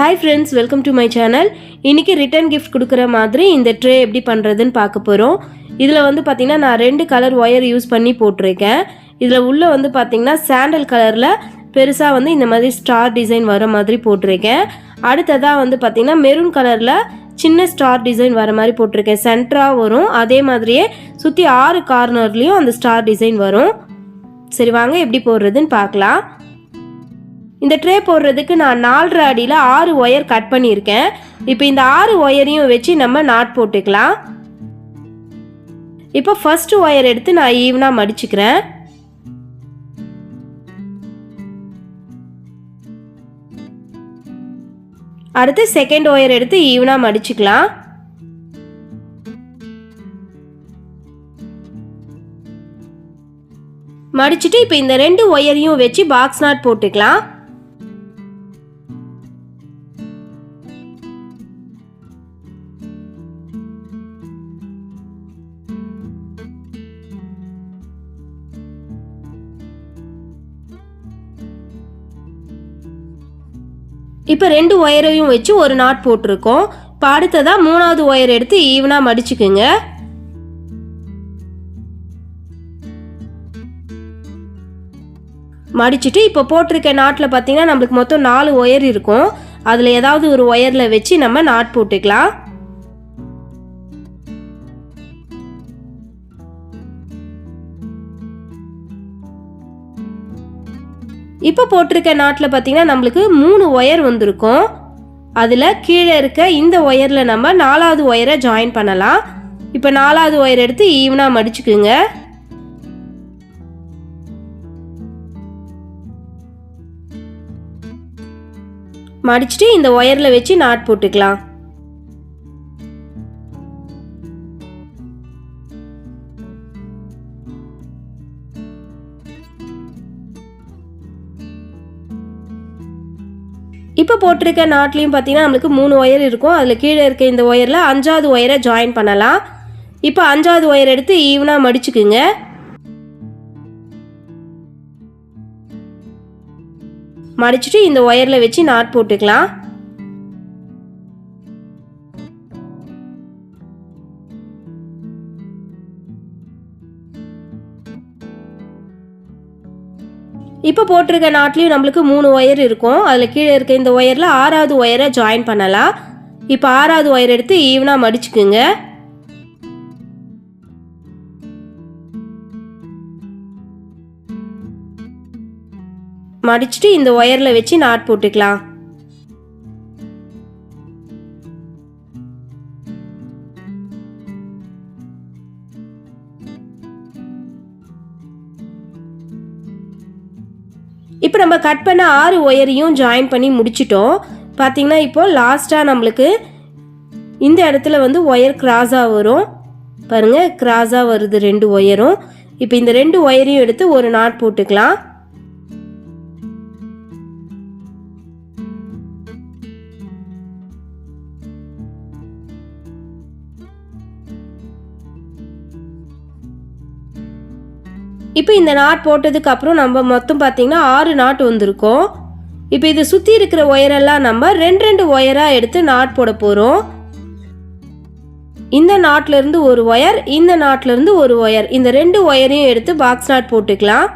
Hi friends, welcome to my channel. இன்னைக்கு return gift கொடுக்குற மாதிரி இந்த ட்ரே எப்படி பண்ணுறதுன்னு பார்க்க போகிறோம். இதில் வந்து பார்த்திங்கன்னா நான் 2 கலர் ஒயர் யூஸ் பண்ணி போட்டிருக்கேன். இதில் உள்ள வந்து பார்த்திங்கன்னா சாண்டல் கலரில் பெருசாக வந்து இந்த மாதிரி ஸ்டார் டிசைன் வர மாதிரி போட்டிருக்கேன். அடுத்ததாக வந்து பார்த்திங்கன்னா மெரூன் கலரில் சின்ன ஸ்டார் டிசைன் வர மாதிரி போட்டிருக்கேன். சென்டராக வரும், அதே மாதிரியே சுற்றி 6 கார்னர்லேயும் அந்த ஸ்டார் டிசைன் வரும். சரி வாங்க எப்படி போடுறதுன்னு பார்க்கலாம். இந்த ட்ரே போடுறதுக்கு நான் 4.5 அடியில் 6 ஒயர் கட் பண்ணியிருக்கேன். இப்போ இந்த 6 ஒயரையும் வச்சு நம்ம நாட் போட்டுக்கலாம். இப்போ ஃபர்ஸ்ட் ஒயர் எடுத்து நான் ஈவனாக மடிச்சுக்கிறேன். அடுத்து செகண்ட் ஒயர் எடுத்து ஈவனாக மடிச்சுக்கலாம். மடிச்சுட்டு இப்போ இந்த 2 ஒயரையும் வச்சு பாக்ஸ் நாட் போட்டுக்கலாம். இப்போ 2 ஒயரையும் வச்சு ஒரு நாட் போட்டிருக்கோம். இப்போ அடுத்ததாக 3வது ஒயர் எடுத்து ஈவனாக மடிச்சுக்குங்க. மடிச்சுட்டு இப்போ போட்டிருக்க நாட்டில் பார்த்தீங்கன்னா நம்மளுக்கு மொத்தம் 4 ஒயர் இருக்கும். அதில் ஏதாவது ஒரு ஒயரில் வச்சு நம்ம நாட் போட்டுக்கலாம். இப்போ போட்டிருக்க நாட்டில் பார்த்தீங்கன்னா நம்மளுக்கு 3 ஒயர் வந்திருக்கும். அதில் கீழே இருக்க இந்த ஒயரில் நம்ம 4வது ஒயரை ஜாயின் பண்ணலாம். இப்போ 4வது ஒயர் எடுத்து ஈவனாக மடிச்சுக்குங்க. மடிச்சுட்டு இந்த ஒயரில் வச்சு நாட் போட்டுக்கலாம். இப்போ போட்டிருக்க நாட்லையும் பார்த்தீங்கன்னா நம்மளுக்கு 3 ஒயர் இருக்கும். அதில் கீழே இருக்க இந்த ஒயரில் 5வது ஒயரை ஜாயின் பண்ணலாம். இப்போ 5வது ஒயர் எடுத்து ஈவனாக மடிச்சுக்குங்க. மடிச்சுட்டு இந்த ஒயரில் வச்சு நாட் போட்டுக்கலாம். இப்போ போட்டிருக்க நாட்லையும் நம்மளுக்கு 3 ஒயர் இருக்கும். அதில் கீழே இருக்க இந்த ஒயரில் 6வது ஒயரை ஜாயின் பண்ணலாம். இப்போ 6வது ஒயர் எடுத்து ஈவனாக மடிச்சுக்குங்க. மடிச்சுட்டு இந்த ஒயரில் வச்சு நாட் போட்டுக்கலாம். இப்போ நம்ம கட் பண்ண 6 ஒயரையும் ஜாயின் பண்ணி முடிச்சிட்டோம். பார்த்தீங்கன்னா இப்போ லாஸ்ட்டாக நம்மளுக்கு இந்த இடத்துல வந்து ஒயர் கிராஸாக வரும். பாருங்கள், கிராஸாக வருது 2 ஒயரும். இப்போ இந்த 2 ஒயரையும் எடுத்து ஒரு நாட் போட்டுக்கலாம். இப்போ இந்த நாட் போட்டதுக்கு அப்புறம் நம்ம மொத்தம் பார்த்தீங்கன்னா 6 நாட் வந்திருக்கோம். இப்போ இதை சுற்றி இருக்கிற ஒயரெல்லாம் நம்ம 2 ஒயராக எடுத்து நாட் போட போகிறோம். இந்த நாட்லேருந்து ஒரு ஒயர், இந்த நாட்லேருந்து ஒரு ஒயர், இந்த 2 ஒயரையும் எடுத்து பாக்ஸ் நாட் போட்டுக்கலாம்.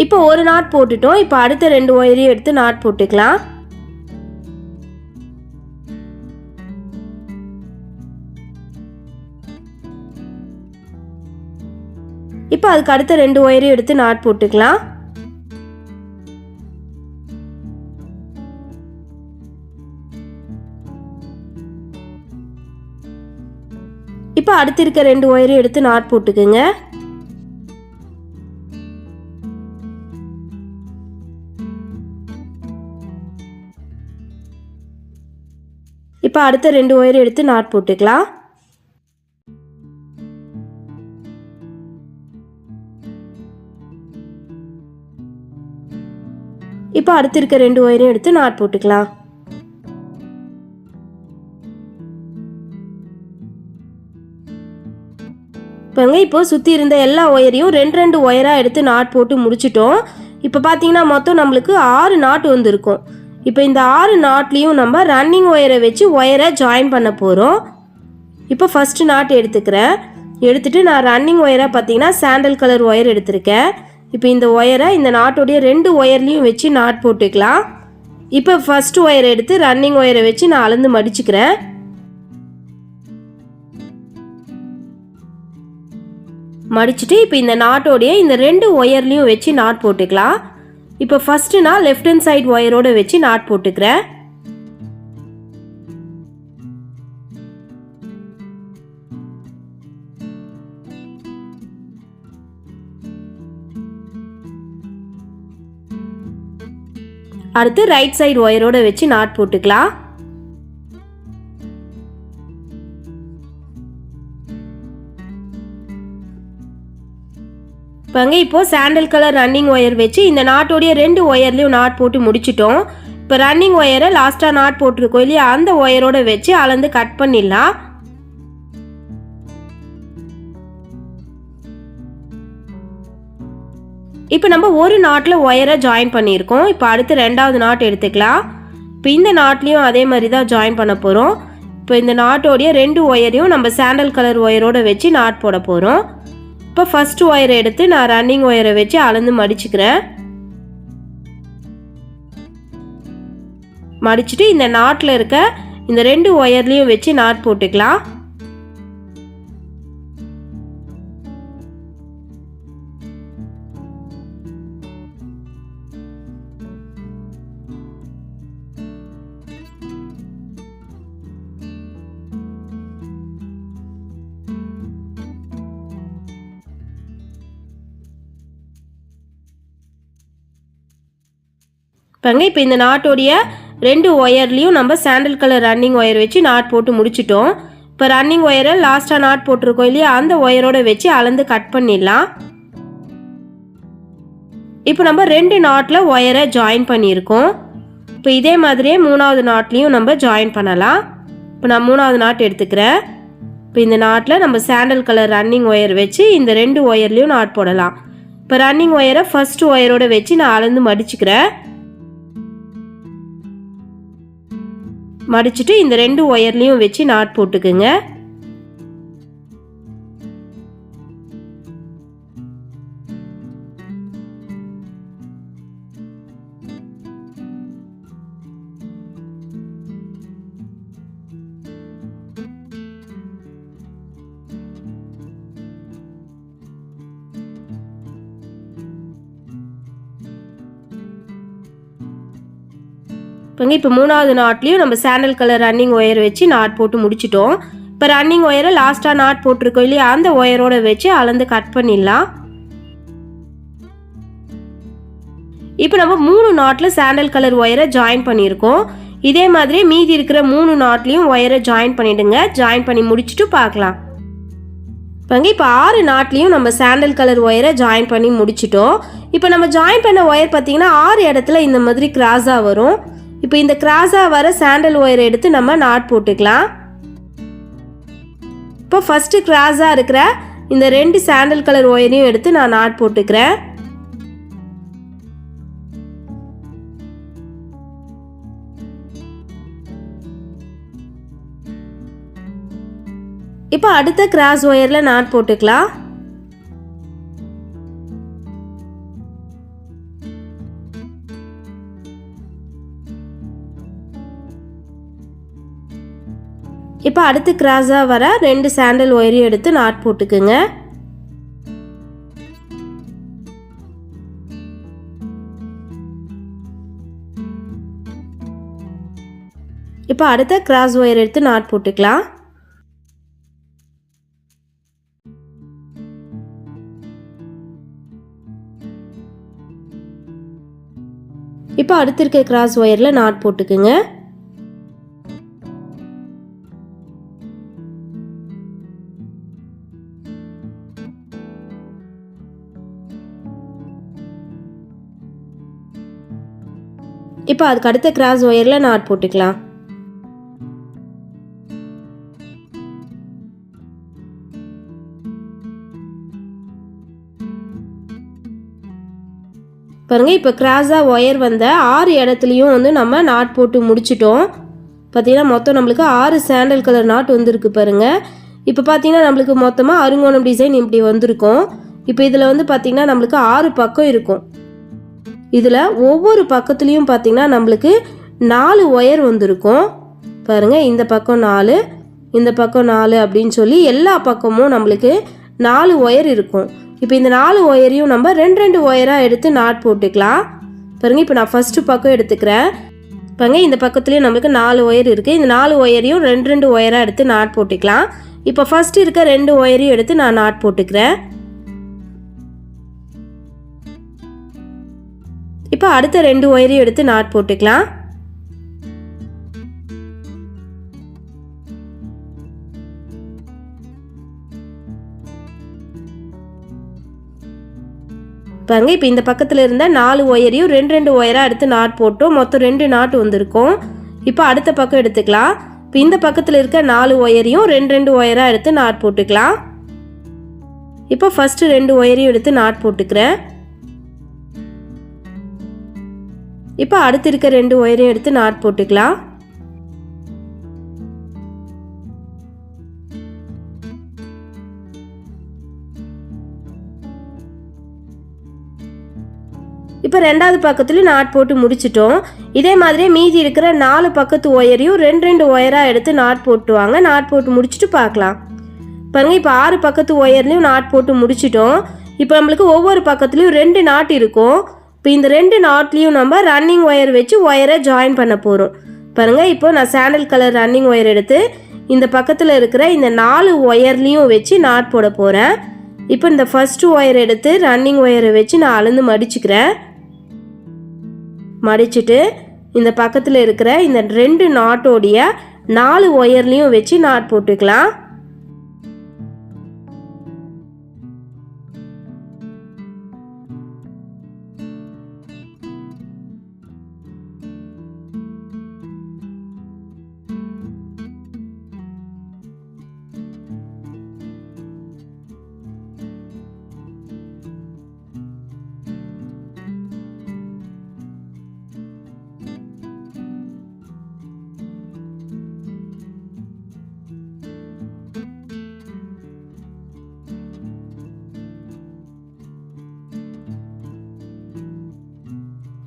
இப்போ ஒரு நாட் போட்டுட்டோம். இப்போ அடுத்த 2 ஒயரையும் எடுத்து நாட் போட்டுக்கலாம். இப்போ அதுக்கு அடுத்த 2 ஒயரையும் எடுத்து நாட் போட்டுக்கலாம். இப்போ அடுத்து இருக்க 2 ஒயரையும் எடுத்து நாட் போட்டுக்குங்க. இப்போ அடுத்த 2 ஒயர் எடுத்து நாட் போட்டுக்கலாம். இப்போ அடுத்து இருக்க 2 ஒயரையும் எடுத்து நாட் போட்டுக்கலாம். இப்போ சுற்றி இருந்த எல்லா ஒயரையும் 2 ஒயராக எடுத்து நாட் போட்டு முடிச்சிட்டோம். இப்போ பார்த்தீங்கன்னா மொத்தம் நம்மளுக்கு 6 நாட் வந்துருக்கும். இப்போ இந்த 6 நாட்லேயும் நம்ம ரன்னிங் ஒயரை வச்சு ஒயரை ஜாயின் பண்ண போகிறோம். இப்போ ஃபஸ்ட்டு நாட் எடுத்துக்கிறேன். எடுத்துகிட்டு நான் ரன்னிங் ஒயராக பார்த்தீங்கன்னா சாண்டல் கலர் ஒயர் எடுத்திருக்கேன். இப்போ இந்த ஒயரை இந்த நாட்டோடைய 2 ஒயர்லேயும் வச்சு நாட் போட்டுக்கலாம். இப்போ ஃபஸ்ட்டு ஒயரை எடுத்து ரன்னிங் ஒயரை வச்சு நான் அளந்து மடிச்சுக்கிறேன். மடிச்சுட்டு இப்போ இந்த நாட்டோடைய இந்த 2 ஒயர்லேயும் வச்சு நாட் போட்டுக்கலாம். இப்போ ஃபஸ்ட்டு நான் லெஃப்ட் ஹேண்ட் சைடு ஒயரோடு வச்சு நாட் போட்டுக்கிறேன். அடுத்து ரைட் சைடு ஒயரோடு வச்சு நாட் போட்டுக்கலாம். இப்போ சாண்டல் கலர் ரன்னிங் ஒயர் வச்சு இந்த நாட்டோடைய 2 ஒயர்லையும் நாட் போட்டு முடிச்சிட்டோம். இப்போ ரன்னிங் ஒயரை லாஸ்ட்டாக நாட் போட்டிருக்கோம் இல்லையா, அந்த ஒயரோட வச்சு அளந்து கட் பண்ணிடலாம். இப்போ நம்ம ஒரு நாட்டில் ஒயரை ஜாயின் பண்ணியிருக்கோம். இப்போ அடுத்து 2வது நாட் எடுத்துக்கலாம். இப்போ இந்த நாட்லேயும் அதே மாதிரி தான் ஜாயின் பண்ண போகிறோம். இப்போ இந்த நாட்டோடைய 2 ஒயரையும் நம்ம சாண்டல் கலர் ஒயரோட வச்சு நாட் போட போகிறோம். இப்போ ஃபஸ்ட்டு ஒயரை எடுத்து நான் ரன்னிங் ஒயரை வச்சு அளந்து மடிச்சுக்கிறேன். மடிச்சுட்டு இந்த நாட்டில் இருக்க இந்த 2 ஒயர்லேயும் வச்சு நாட் போட்டுக்கலாம். இப்போ இந்த நாட்டோடைய 2 ஒயர்லேயும் நம்ம சாண்டல் கலர் ரன்னிங் ஒயர் வச்சு நாட் போட்டு முடிச்சிட்டோம். இப்போ ரன்னிங் ஒயரை லாஸ்ட்டாக நாட் போட்டிருக்கோம் இல்லையா, அந்த ஒயரோட வச்சு அளந்து கட் பண்ணிடலாம். இப்போ நம்ம 2 நாட்டில் ஒயரை ஜாயின் பண்ணியிருக்கோம். இப்போ இதே மாதிரியே 3வது நாட்லேயும் நம்ம ஜாயின் பண்ணலாம். இப்போ நான் 3வது நாட் எடுத்துக்கிறேன். இப்போ இந்த நாட்டில் நம்ம சாண்டல் கலர் ரன்னிங் ஒயர் வச்சு இந்த 2 ஒயர்லேயும் நாட் போடலாம். இப்போ ரன்னிங் ஒயரை ஃபஸ்ட்டு ஒயரோட வச்சு நான் அளந்து மடிச்சுக்கிறேன். மடிச்சுட்டு இந்த 2 ஒயர்லேயும் வச்சு நாட் போட்டுக்குங்க. இப்போ 3வது நாட்லேயும் நம்ம சாண்டல் கலர் ரன்னிங் ஒயர் வச்சு நாட் போட்டு முடிச்சிட்டோம். இப்போ ரன்னிங் ஒயரை லாஸ்ட்டாக நாட் போட்டிருக்கோம் இல்லையா, அந்த ஒயரோட வச்சு அளந்து கட் பண்ணிடலாம். இப்போ நம்ம 3 நாட்டில் சாண்டல் கலர் ஒயரை ஜாயின் பண்ணியிருக்கோம். இதே மாதிரி மீதி இருக்கிற 3 நாட்லேயும் ஒயரை ஜாயின் பண்ணிவிடுங்க. ஜாயின் பண்ணி முடிச்சுட்டு பார்க்கலாம். இப்போ 6 நாட்லேயும் நம்ம சாண்டல் கலர் ஒயரை ஜாயின் பண்ணி முடிச்சிட்டோம். இப்போ நம்ம ஜாயின் பண்ண ஒயர் பார்த்திங்கன்னா 6 இடத்துல இந்த மாதிரி கிராஸாக வரும். இப்போ இந்த கிராஸாக வர சாண்டல் ஒயரை எடுத்து நம்ம நாட் போட்டுக்கலாம். இப்போ ஃபஸ்ட்டு கிராஸாக இருக்கிற இந்த 2 சாண்டல் கலர் ஒயரையும் எடுத்து நான் நாட் போட்டுக்கிறேன். இப்போ அடுத்த கிராஸ் ஒயரில் நாட் போட்டுக்கலாம். இப்போ அடுத்து கிராஸாக வர 2 சாண்டல் ஒயரையும் எடுத்து நாட் போட்டுக்குங்க. இப்போ அடுத்த கிராஸ் ஒயர் எடுத்து நாட் போட்டுக்கலாம். இப்போ அடுத்து இருக்க கிராஸ் ஒயரில் நாட் போட்டுக்குங்க. இப்போ அதுக்கு அடுத்த கிராஸ் ஒயரில் நாட் போட்டுக்கலாம். பாருங்கள் இப்போ கிராஸாக ஒயர் வந்த 6 இடத்துலையும் வந்து நம்ம நாட் போட்டு முடிச்சிட்டோம். பார்த்திங்கன்னா மொத்தம் நம்மளுக்கு 6 சாண்டல் கலர் நாட் வந்துருக்கு பாருங்கள். இப்போ பார்த்திங்கன்னா நம்மளுக்கு மொத்தமாக அருங்கோணம் டிசைன் இப்படி வந்திருக்கும். இப்போ இதில் வந்து பார்த்திங்கன்னா நம்மளுக்கு 6 பக்கம் இருக்கும். இதில் ஒவ்வொரு பக்கத்துலேயும் பார்த்திங்கன்னா நம்மளுக்கு 4 ஒயர் வந்திருக்கும் பாருங்கள். இந்த பக்கம் 4, இந்த பக்கம் 4 அப்படின்னு சொல்லி எல்லா பக்கமும் நம்மளுக்கு 4 ஒயர் இருக்கும். இப்போ இந்த 4 ஒயரையும் நம்ம 2 ஒயராக எடுத்து நாட் போட்டுக்கலாம் பாருங்கள். இப்போ நான் ஃபஸ்ட்டு பக்கம் எடுத்துக்கிறேன் பாருங்க. இந்த பக்கத்துலேயும் நம்மளுக்கு 4 ஒயர் இருக்குது. இந்த 4 ஒயரையும் 2 ஒயராக எடுத்து நாட் போட்டுக்கலாம். இப்போ ஃபஸ்ட்டு இருக்க 2 ஒயரையும் எடுத்து நான் நாட் போட்டுக்கிறேன். இப்போ அடுத்த 2 ஒயரையும் எடுத்து நாட் போட்டுக்கலாம். பாருங்க இப்போ இந்த பக்கத்தில் இருந்த 4 ஒயரையும் 2 ஒயராக எடுத்து நாட் போட்டோம். மொத்தம் 2 நாட் வந்திருக்கும். இப்போ அடுத்த பக்கம் எடுத்துக்கலாம். இப்போ இந்த பக்கத்தில் இருக்க 4 ஒயரையும் 2 ஒயராக எடுத்து நாட் போட்டுக்கலாம். இப்போ ஃபஸ்ட்டு 2 ஒயரையும் எடுத்து நாட் போட்டுக்கிறேன். இப்போ அடுத்து இருக்க 2 ஒயரையும் எடுத்து நாட் போட்டுக்கலாம். இப்போ ரெண்டாவது பக்கத்துலையும் நாட் போட்டு முடிச்சிட்டோம். இதே மாதிரியே மீதி இருக்கிற 4 பக்கத்து ஒயரையும் 2 ஒயராக எடுத்து நாட் போட்டுவாங்க. நாட் போட்டு முடிச்சுட்டு பார்க்கலாம் பாருங்கள். இப்போ 6 பக்கத்து ஒயர்லேயும் நாட் போட்டு முடிச்சிட்டோம். இப்போ நம்மளுக்கு ஒவ்வொரு பக்கத்துலேயும் 2 நாட் இருக்கும். இப்போ இந்த 2 நாட்லேயும் நம்ம ரன்னிங் ஒயர் வச்சு ஒயரை ஜாயின் பண்ண போகிறோம் பாருங்கள். இப்போ நான் சாண்டல் கலர் ரன்னிங் ஒயர் எடுத்து இந்த பக்கத்தில் இருக்கிற இந்த 4 ஒயர்லேயும் வச்சு நாட் போட போகிறேன். இப்போ இந்த ஃபஸ்ட்டு ஒயர் எடுத்து ரன்னிங் ஒயரை வச்சு நான் அளந்து மடிச்சுக்கிறேன். மடிச்சுட்டு இந்த பக்கத்தில் இருக்கிற இந்த 2 நாட்டோடைய 4 ஒயர்லேயும் வச்சு நாட் போட்டுக்கலாம்.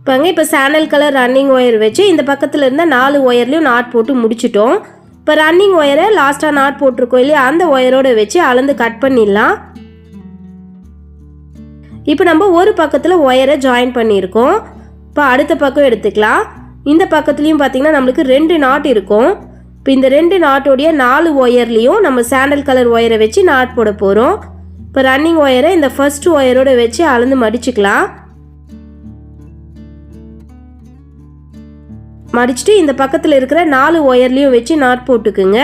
பாருங்க இப்போ சாண்டல் கலர் ரன்னிங் ஒயர் வச்சு இந்த பக்கத்தில் இருந்த 4 ஒயர்லையும் நாட் போட்டு முடிச்சிட்டோம். இப்போ ரன்னிங் ஒயரை லாஸ்ட்டாக நாட் போட்டிருக்கோம் இல்லையா, அந்த ஒயரோடு வச்சு அளந்து கட் பண்ணிடலாம். இப்போ நம்ம ஒரு பக்கத்தில் ஒயரை ஜாயின் பண்ணியிருக்கோம். இப்போ அடுத்த பக்கம் எடுத்துக்கலாம். இந்த பக்கத்துலேயும் பார்த்திங்கன்னா நம்மளுக்கு 2 நாட் இருக்கும். இப்போ இந்த 2 நாட்டோடைய 4 ஒயர்லேயும் நம்ம சாண்டல் கலர் ஒயரை வச்சு நாட் போட போகிறோம். இப்போ ரன்னிங் ஒயரை இந்த ஃபர்ஸ்ட் ஒயரோடு வச்சு அளந்து மடிச்சுக்கலாம். மடிச்சுட்டு இந்த பக்கத்தில் இருக்கிற 4 ஒயர்லையும் வச்சு நாட் போட்டுக்குங்க.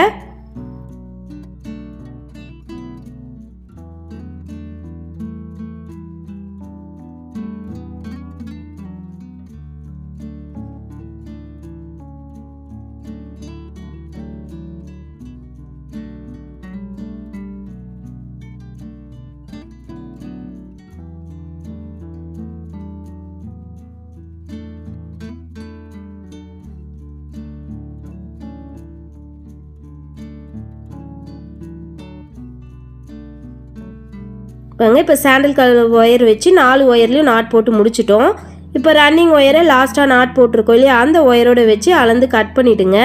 பாருங்க இப்போ சாண்டல் கலர் ஒயர் வச்சு 4 ஒயர்லையும் நாட் போட்டு முடிச்சிட்டோம். இப்போ ரன்னிங் ஒயரை லாஸ்ட்டாக நாட் போட்டிருக்கோம் இல்லையா, அந்த ஒயரோட வச்சு அளந்து கட் பண்ணிவிடுங்க.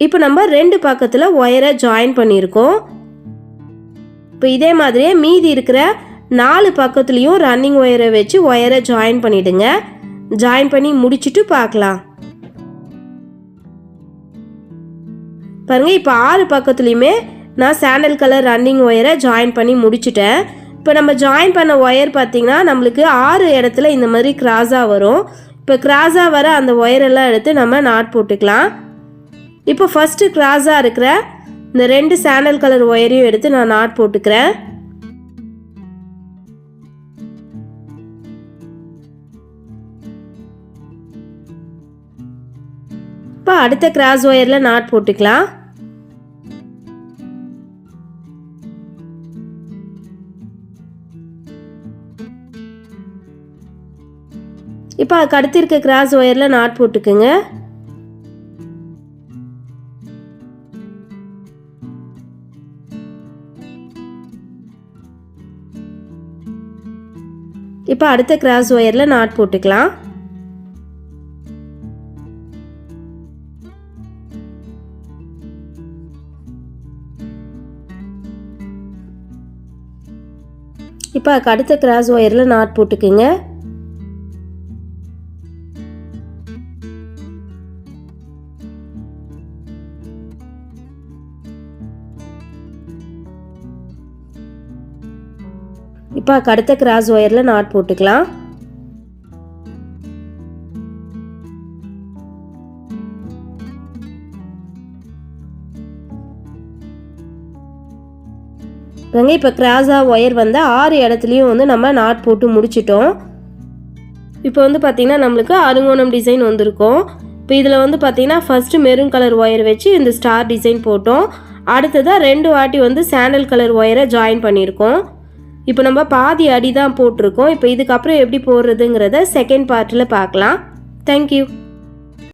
இப்போ நம்ம 2 பக்கத்தில் ஒயரை ஜாயின் பண்ணியிருக்கோம். இப்போ இதே மாதிரியே மீதி இருக்கிற 4 பக்கத்துலேயும் ரன்னிங் ஒயரை வச்சு ஒயரை ஜாயின் பண்ணிவிடுங்க. ஜாயின் பண்ணி முடிச்சுட்டு பார்க்கலாம். பாருங்கள் இப்போ 6 பக்கத்துலேயுமே நான் சாண்டல் கலர் ரன்னிங் ஒயரை ஜாயின் பண்ணி முடிச்சிட்டேன். இப்போ நம்ம ஜாயின் பண்ண ஒயர் பார்த்திங்கன்னா நம்மளுக்கு 6 இடத்துல இந்த மாதிரி கிராஸாக வரும். இப்போ கிராஸாக வர அந்த ஒயரெல்லாம் எடுத்து நம்ம நாட் போட்டுக்கலாம். இப்போ ஃபஸ்ட்டு கிராஸாக இருக்கிற இந்த 2 சாண்டல் கலர் ஒயரையும் எடுத்து நான் நாட் போட்டுக்கிறேன். இப்போ அடுத்த கிராஸ் ஒயரில் நாட் போட்டுக்கலாம். இப்போ அதுக்கு அடுத்து இருக்க கிராஸ் ஒயரில் நாட் போட்டுக்குங்க. இப்போ அடுத்த கிராஸ் ஒயரில் நாட் போட்டுக்கலாம். இப்போ அதுக்கு அடுத்த கிராஸ் ஒயரில் நாட் போட்டுக்குங்க. இப்போ அதுக்கு அடுத்த கிராஸ் ஒயரில் நாட் போட்டுக்கலாம். இப்போ கிராஸாக ஒயர் வந்து 6 இடத்துலையும் வந்து நம்ம நாட் போட்டு முடிச்சிட்டோம். இப்போ வந்து பார்த்திங்கன்னா நம்மளுக்கு அருங்கோணம் டிசைன் வந்திருக்கும். இப்போ இதில் வந்து பார்த்திங்கன்னா ஃபஸ்ட்டு மெரூன் கலர் ஒயர் வச்சு இந்த ஸ்டார் டிசைன் போட்டோம். அடுத்ததாக 2 வாட்டி வந்து சாண்டல் கலர் ஒயரை ஜாயின் பண்ணியிருக்கோம். இப்போ நம்ம பாதி அடி தான் போட்டிருக்கோம். இப்போ இதுக்கப்புறம் எப்படி போடுறதுங்கிறத செகண்ட் பார்ட்டில் பார்க்கலாம். தேங்க்யூ.